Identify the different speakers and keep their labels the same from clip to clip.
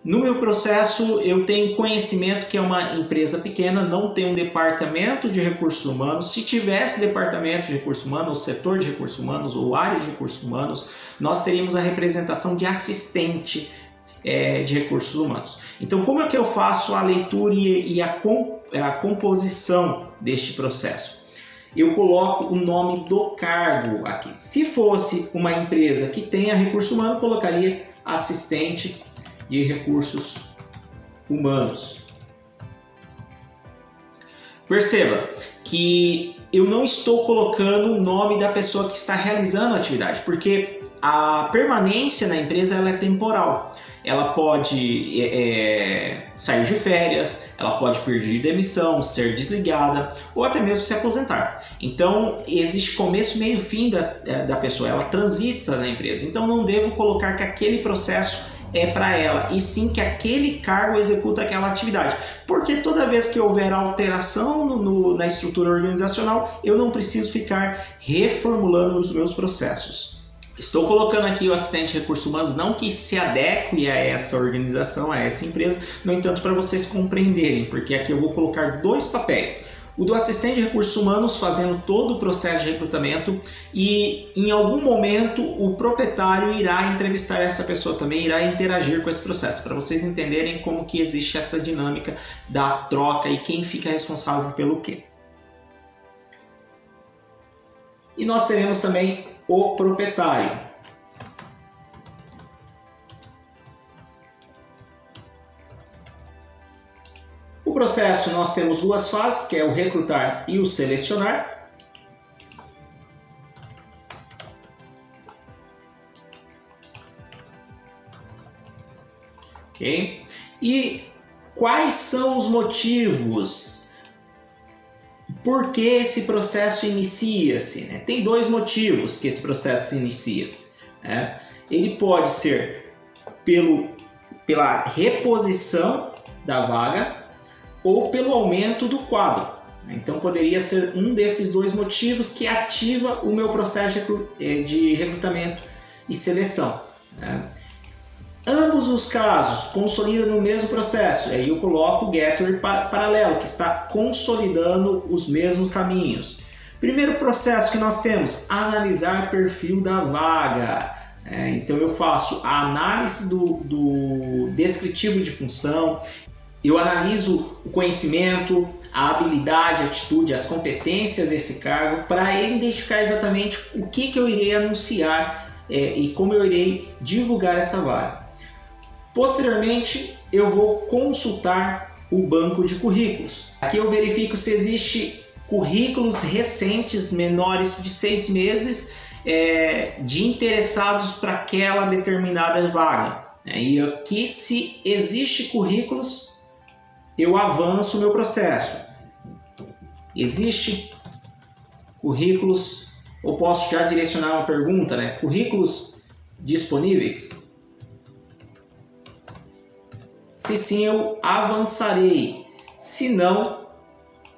Speaker 1: No meu processo, eu tenho conhecimento que é uma empresa pequena, não tem um departamento de recursos humanos. Se tivesse departamento de recursos humanos, ou setor de recursos humanos, ou área de recursos humanos, nós teríamos a representação de assistente de recursos humanos. Então, como é que eu faço a leitura e a composição deste processo? Eu coloco o nome do cargo aqui. Se fosse uma empresa que tenha recurso humano, colocaria assistente de recursos humanos. Perceba que eu não estou colocando o nome da pessoa que está realizando a atividade, porque a permanência na empresa ela é temporal. Ela pode sair de férias, ela pode pedir demissão, ser desligada ou até mesmo se aposentar. Então existe começo, meio e fim da pessoa, ela transita na empresa. Então não devo colocar que aquele processo é para ela, e sim que aquele cargo executa aquela atividade. Porque toda vez que houver alteração na estrutura organizacional, eu não preciso ficar reformulando os meus processos. Estou colocando aqui o assistente de recursos humanos, não que se adeque a essa organização, a essa empresa, no entanto, para vocês compreenderem, porque aqui eu vou colocar dois papéis. O do assistente de recursos humanos fazendo todo o processo de recrutamento, e em algum momento o proprietário irá entrevistar essa pessoa também, irá interagir com esse processo, para vocês entenderem como que existe essa dinâmica da troca e quem fica responsável pelo quê. E nós teremos também o proprietário. O processo nós temos duas fases, que é o recrutar e o selecionar. Ok? E quais são os motivos? Por que esse processo inicia-se? Né? Tem dois motivos que esse processo se inicia. Né? Ele pode ser pela reposição da vaga, ou pelo aumento do quadro. Então poderia ser um desses dois motivos que ativa o meu processo de recrutamento e seleção. Ambos os casos consolidam no mesmo processo, aí eu coloco o Gateway paralelo, que está consolidando os mesmos caminhos. Primeiro processo que nós temos, analisar perfil da vaga. Então eu faço a análise do descritivo de função, eu analiso o conhecimento, a habilidade, a atitude, as competências desse cargo para identificar exatamente o que eu irei anunciar e como eu irei divulgar essa vaga. Posteriormente, eu vou consultar o banco de currículos. Aqui eu verifico se existe currículos recentes menores de 6 meses de interessados para aquela determinada vaga. E aqui, se existe currículos, eu avanço o meu processo. Existe currículos, ou posso já direcionar uma pergunta, né? Currículos disponíveis? Se sim, eu avançarei. Se não,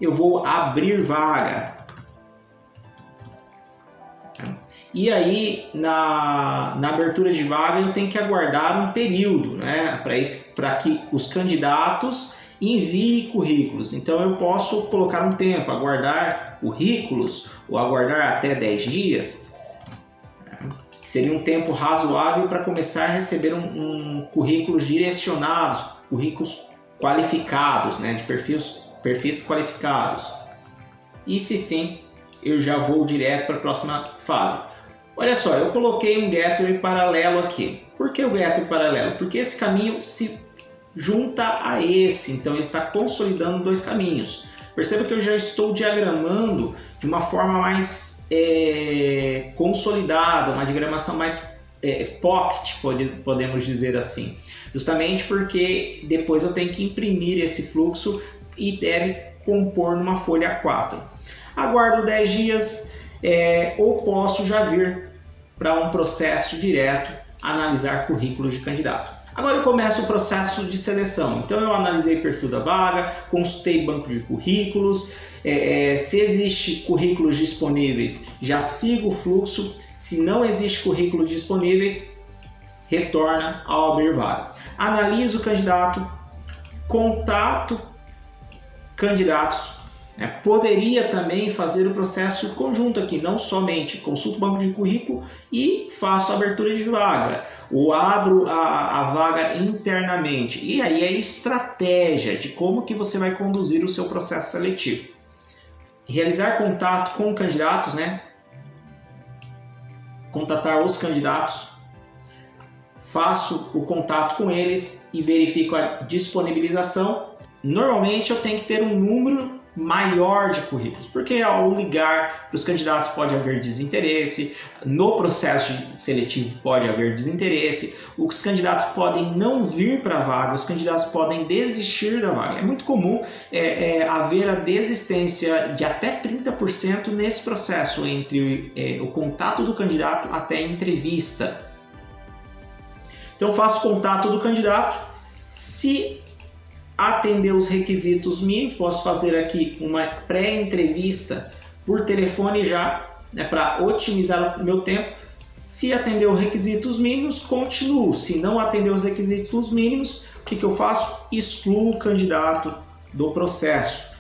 Speaker 1: eu vou abrir vaga. E aí, na abertura de vaga, eu tenho que aguardar um período, né? Para que os candidatos envie currículos. Então eu posso colocar um tempo, aguardar currículos ou aguardar até 10 dias. Seria um tempo razoável para começar a receber currículos direcionados, currículos qualificados, né, de perfis qualificados. E se sim, eu já vou direto para a próxima fase. Olha só, eu coloquei um Gateway paralelo aqui. Por que o Gateway paralelo? Porque esse caminho se junta a esse, então ele está consolidando dois caminhos. Perceba que eu já estou diagramando de uma forma mais consolidada, uma diagramação mais pocket, podemos dizer assim. Justamente porque depois eu tenho que imprimir esse fluxo e deve compor numa folha A4. Aguardo 10 dias ou posso já vir para um processo direto, analisar currículos de candidato. Agora eu começo o processo de seleção. Então eu analisei o perfil da vaga, consultei banco de currículos, se existe currículos disponíveis, já sigo o fluxo. Se não existe currículos disponíveis, retorna ao abrir vaga. Analisa o candidato, contato candidatos. Poderia também fazer o processo conjunto aqui, não somente consulto o banco de currículo e faço a abertura de vaga, ou abro a vaga internamente. E aí é estratégia de como que você vai conduzir o seu processo seletivo. Realizar contato com candidatos, contatar os candidatos, faço o contato com eles e verifico a disponibilização. Normalmente eu tenho que ter um número maior de currículos, porque ao ligar para os candidatos pode haver desinteresse, no processo seletivo pode haver desinteresse, os candidatos podem não vir para a vaga, os candidatos podem desistir da vaga. É muito comum haver a desistência de até 30% nesse processo, entre o contato do candidato até a entrevista. Então faço contato do candidato, se atender os requisitos mínimos, posso fazer aqui uma pré-entrevista por telefone já, para otimizar o meu tempo. Se atender os requisitos mínimos, continuo. Se não atender os requisitos mínimos, o que eu faço? Excluo o candidato do processo.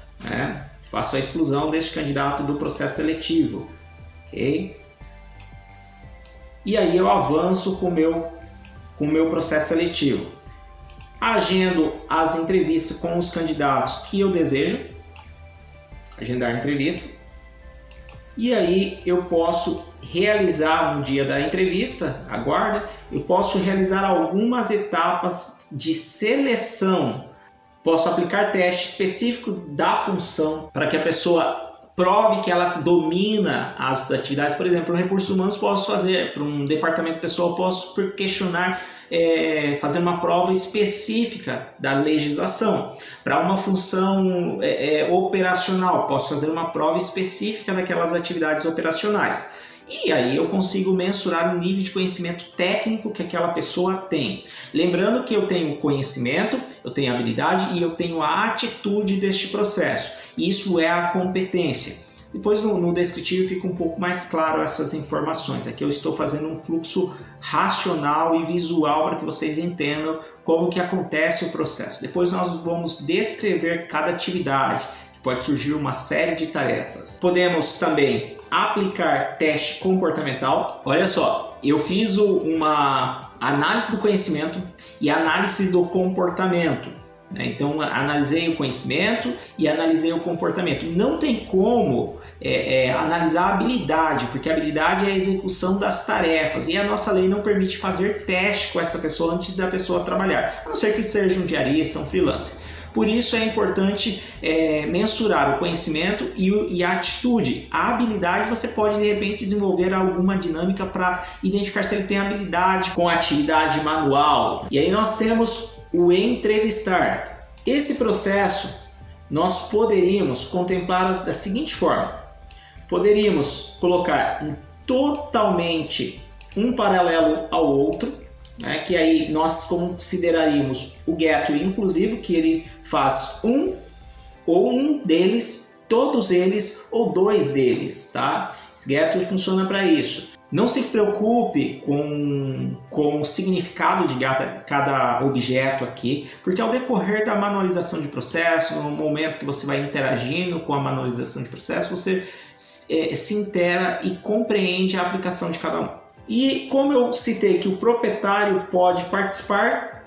Speaker 1: Faço a exclusão deste candidato do processo seletivo. Okay? E aí eu avanço com o meu processo seletivo. Agendo as entrevistas com os candidatos que eu desejo, agendar entrevista, e aí eu posso realizar no dia da entrevista, aguarda, eu posso realizar algumas etapas de seleção, posso aplicar teste específico da função para que a pessoa prove que ela domina as atividades. Por exemplo, no recursos humanos posso fazer, para um departamento pessoal posso questionar, fazer uma prova específica da legislação. Para uma função operacional, posso fazer uma prova específica daquelas atividades operacionais. E aí eu consigo mensurar o nível de conhecimento técnico que aquela pessoa tem. Lembrando que eu tenho conhecimento, eu tenho habilidade e eu tenho a atitude deste processo. Isso é a competência. Depois no descritivo fica um pouco mais claro essas informações. Aqui eu estou fazendo um fluxo racional e visual para que vocês entendam como que acontece o processo. Depois nós vamos descrever cada atividade, que pode surgir uma série de tarefas. Podemos também aplicar teste comportamental. Olha só, eu fiz uma análise do conhecimento e análise do comportamento. Então, analisei o conhecimento e analisei o comportamento. Não tem como analisar a habilidade, porque a habilidade é a execução das tarefas e a nossa lei não permite fazer teste com essa pessoa antes da pessoa trabalhar, a não ser que seja um diarista, um freelancer. Por isso é importante mensurar o conhecimento e a atitude. A habilidade você pode de repente desenvolver alguma dinâmica para identificar se ele tem habilidade com a atividade manual. E aí nós temos o entrevistar. Esse processo nós poderíamos contemplar da seguinte forma: poderíamos colocar totalmente um paralelo ao outro, que aí nós consideraríamos o gateway inclusivo, que ele faz um ou um deles, todos eles ou dois deles, tá? Esse gateway funciona para isso. Não se preocupe com o significado de cada objeto aqui, porque ao decorrer da manualização de processo, no momento que você vai interagindo com a manualização de processo, você se inteira e compreende a aplicação de cada um. E como eu citei que o proprietário pode participar,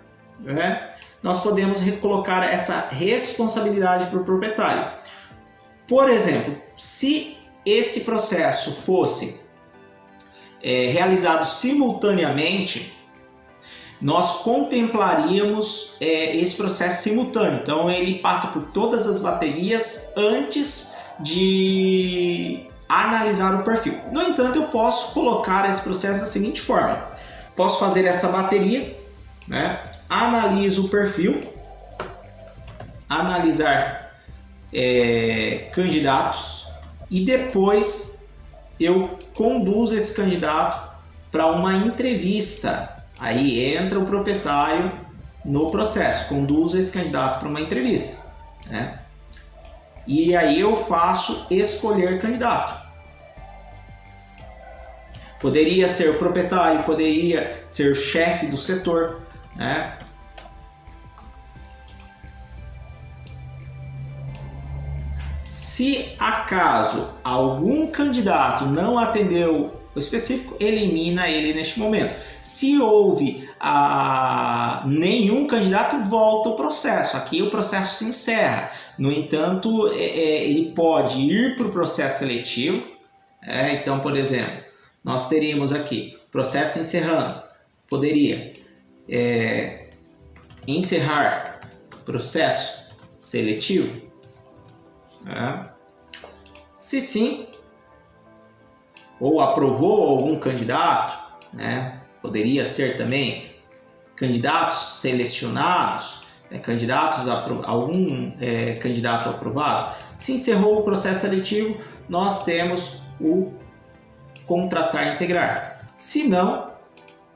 Speaker 1: nós podemos recolocar essa responsabilidade para o proprietário. Por exemplo, se esse processo fosse realizado simultaneamente, nós contemplaríamos esse processo simultâneo. Então ele passa por todas as baterias antes de analisar o perfil. No entanto, eu posso colocar esse processo da seguinte forma: posso fazer essa bateria, analiso o perfil, analisar candidatos e depois eu conduzo esse candidato para uma entrevista. Aí entra o proprietário no processo, conduzo esse candidato para uma entrevista, E aí eu faço escolher candidato. Poderia ser o proprietário, poderia ser o chefe do setor, né? Se acaso algum candidato não atendeu o específico, elimina ele neste momento. Se houve nenhum candidato, volta o processo. Aqui o processo se encerra. No entanto, ele pode ir para o processo seletivo. Então, por exemplo, nós teríamos aqui processo encerrando. Poderia encerrar processo seletivo. Se sim, ou aprovou algum candidato, né? Poderia ser também candidatos selecionados, algum candidato aprovado. Se encerrou o processo seletivo, nós temos o contratar e integrar. Se não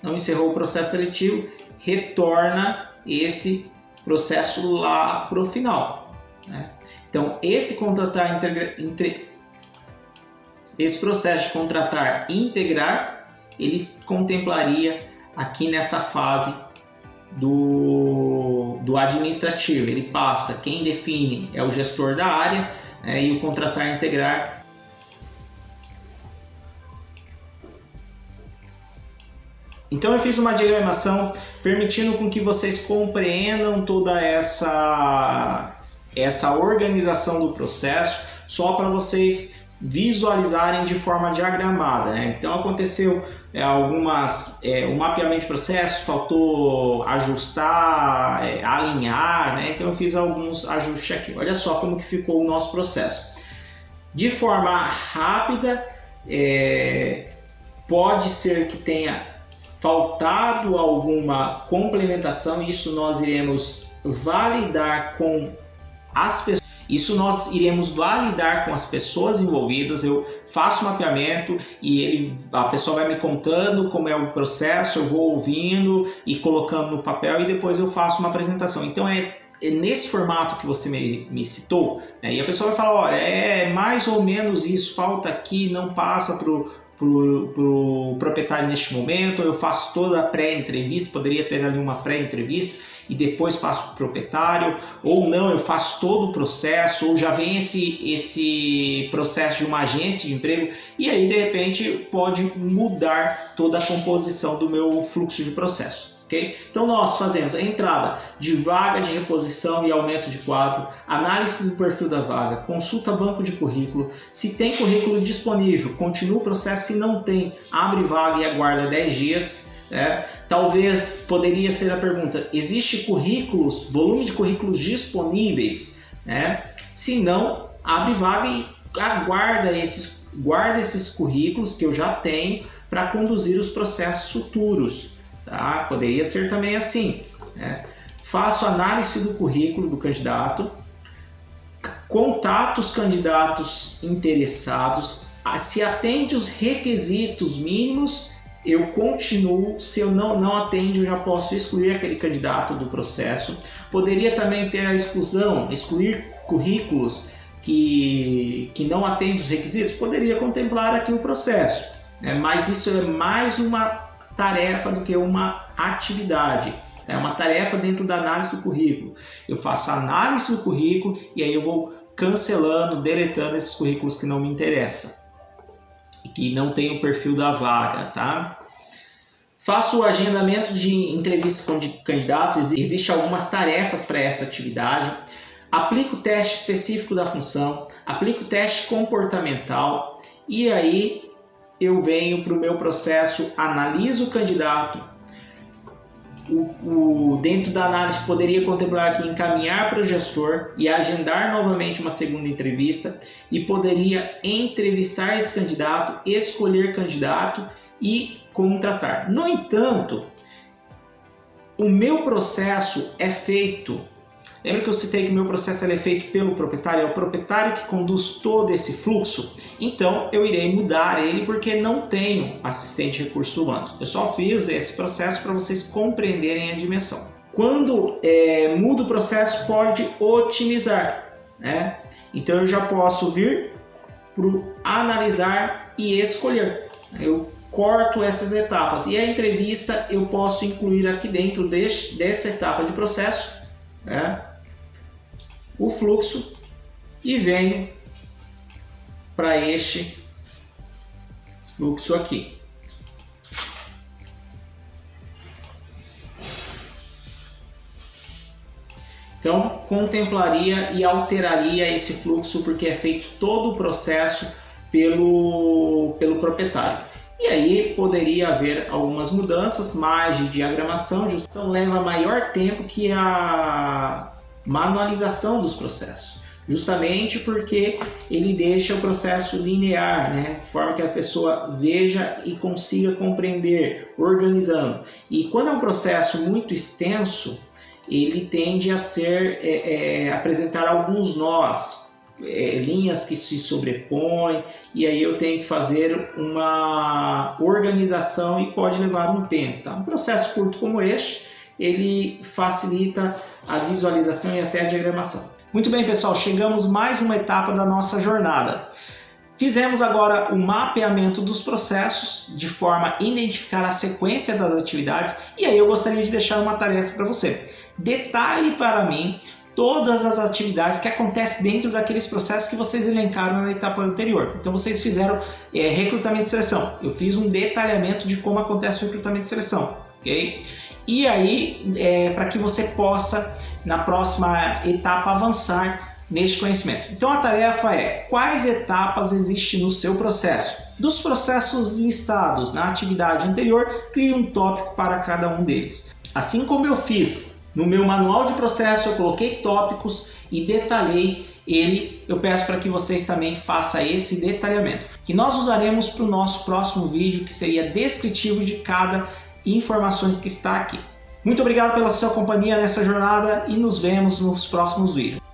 Speaker 1: encerrou o processo seletivo, retorna esse processo lá para o final, né? Então, esse processo de contratar e integrar, ele contemplaria aqui nessa fase do administrativo. Ele passa, quem define é o gestor da área, e o contratar e integrar Então eu fiz uma diagramação permitindo com que vocês compreendam toda essa organização do processo, só para vocês visualizarem de forma diagramada, né? Então aconteceu o mapeamento de processo, faltou ajustar, alinhar, né? Então eu fiz alguns ajustes aqui. Olha só como que ficou o nosso processo. De forma rápida, pode ser que tenha faltado alguma complementação, isso nós iremos validar com as pessoas. Com as pessoas envolvidas. Eu faço o mapeamento e a pessoa vai me contando como é o processo, eu vou ouvindo e colocando no papel, e depois eu faço uma apresentação. Então é nesse formato que você me citou, né? E a pessoa vai falar, olha, é mais ou menos isso, falta aqui, não passa pro proprietário neste momento, eu faço toda a pré-entrevista, poderia ter ali uma pré-entrevista e depois passo para o proprietário, ou não, eu faço todo o processo, ou já vem esse processo de uma agência de emprego, e aí de repente pode mudar toda a composição do meu fluxo de processo. Okay? Então nós fazemos a entrada de vaga de reposição e aumento de quadro, análise do perfil da vaga, consulta banco de currículo, se tem currículo disponível, continua o processo, se não tem, abre vaga e aguarda 10 dias. Talvez poderia ser a pergunta, existe volume de currículos disponíveis? Se não, abre vaga e guarda esses currículos que eu já tenho para conduzir os processos futuros. Tá? Poderia ser também assim, né? Faço análise do currículo do candidato, contato os candidatos interessados, se atende os requisitos mínimos, eu continuo. Se eu não atende, eu já posso excluir aquele candidato do processo. Poderia também ter a excluir currículos que não atendem os requisitos, poderia contemplar aqui o processo, né? Mas isso é mais uma tarefa do que uma atividade. É uma tarefa dentro da análise do currículo. Eu faço a análise do currículo e aí eu vou cancelando, deletando esses currículos que não me interessam e que não tem o perfil da vaga, tá? Faço o agendamento de entrevistas com candidatos. Existem algumas tarefas para essa atividade. Aplico o teste específico da função, aplico o teste comportamental e aí eu venho para o meu processo, analiso o candidato. Dentro da análise poderia contemplar aqui encaminhar para o gestor e agendar novamente uma segunda entrevista, e poderia entrevistar esse candidato, escolher candidato e contratar. No entanto, o meu processo é feito. Lembra que eu citei que o meu processo é feito pelo proprietário? É o proprietário que conduz todo esse fluxo? Então eu irei mudar ele porque não tenho assistente de recursos humanos. Eu só fiz esse processo para vocês compreenderem a dimensão. Quando muda o processo, pode otimizar, né? Então eu já posso vir para analisar e escolher. Eu corto essas etapas. E a entrevista eu posso incluir aqui dentro dessa etapa de processo, né, o fluxo, e venho para este fluxo aqui. Então, contemplaria e alteraria esse fluxo, porque é feito todo o processo pelo proprietário. E aí poderia haver algumas mudanças, mais de diagramação, justamente leva maior tempo que a manualização dos processos, justamente porque ele deixa o processo linear, né? De forma que a pessoa veja e consiga compreender, organizando. E quando é um processo muito extenso, ele tende a apresentar alguns nós, linhas que se sobrepõem, e aí eu tenho que fazer uma organização e pode levar um tempo. Tá? Um processo curto como este, ele facilita a visualização e até a diagramação. Muito bem, pessoal, chegamos mais uma etapa da nossa jornada. Fizemos agora o mapeamento dos processos, de forma a identificar a sequência das atividades, e aí eu gostaria de deixar uma tarefa para você. Detalhe para mim todas as atividades que acontecem dentro daqueles processos que vocês elencaram na etapa anterior. Então vocês fizeram recrutamento e seleção. Eu fiz um detalhamento de como acontece o recrutamento e seleção, ok? E aí, para que você possa, na próxima etapa, avançar neste conhecimento. Então a tarefa é: quais etapas existem no seu processo? Dos processos listados na atividade anterior, crie um tópico para cada um deles. Assim como eu fiz no meu manual de processo, eu coloquei tópicos e detalhei ele. Eu peço para que vocês também façam esse detalhamento, que nós usaremos para o nosso próximo vídeo, que seria descritivo de cada informações que está aqui. Muito obrigado pela sua companhia nessa jornada e nos vemos nos próximos vídeos.